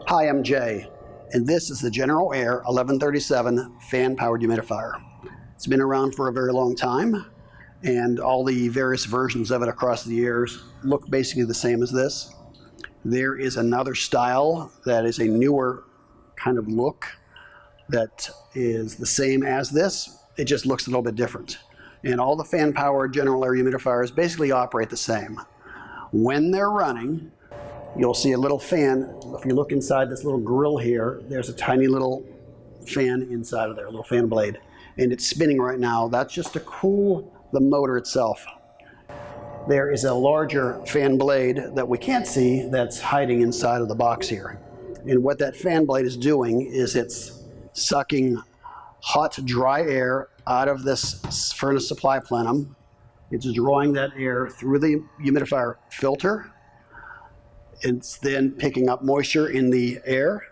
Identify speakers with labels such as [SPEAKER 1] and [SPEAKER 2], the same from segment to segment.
[SPEAKER 1] Hi, I'm Jay, and this is the GeneralAire 1137 fan-powered humidifier. It's been around for a very long time, and all the various versions of it across the years look basically the same as this. There is another style that is a newer kind of look that is the same as this. It just looks a little bit different. And all the fan-powered GeneralAire humidifiers basically operate the same. When they're running, you'll see a little fan. If you look inside this little grill here, there's a tiny little fan inside of there, a little fan blade. And it's spinning right now. That's just to cool the motor itself. There is a larger fan blade that we can't see that's hiding inside of the box here. And what that fan blade is doing is it's sucking hot, dry air out of this furnace supply plenum. It's drawing that air through the humidifier filter. It's then picking up moisture in the air,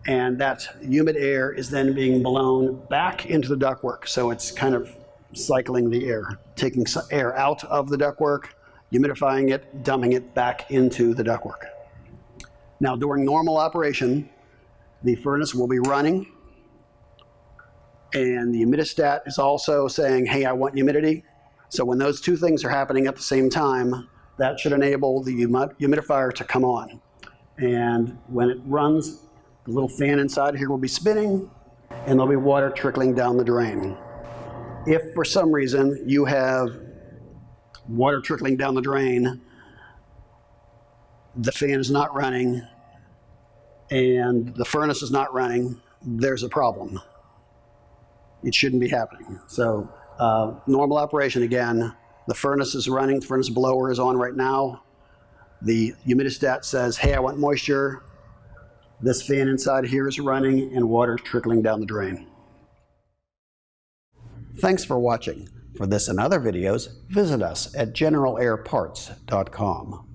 [SPEAKER 1] and that humid air is then being blown back into the ductwork. So it's kind of cycling the air, taking air out of the ductwork, humidifying it, dumping it back into the ductwork. Now, during normal operation, the furnace will be running, and the humidistat is also saying, hey, I want humidity. So when those two things are happening at the same time, that should enable the humidifier to come on. And when it runs, the little fan inside here will be spinning, and there'll be water trickling down the drain. If for some reason you have water trickling down the drain, the fan is not running, and the furnace is not running, there's a problem. It shouldn't be happening. So normal operation again, the furnace is running, the furnace blower is on right now. The humidistat says, hey, I want moisture. This fan inside here is running and water is trickling down the drain. Thanks for watching. For this and other videos, visit us at generalaireparts.com.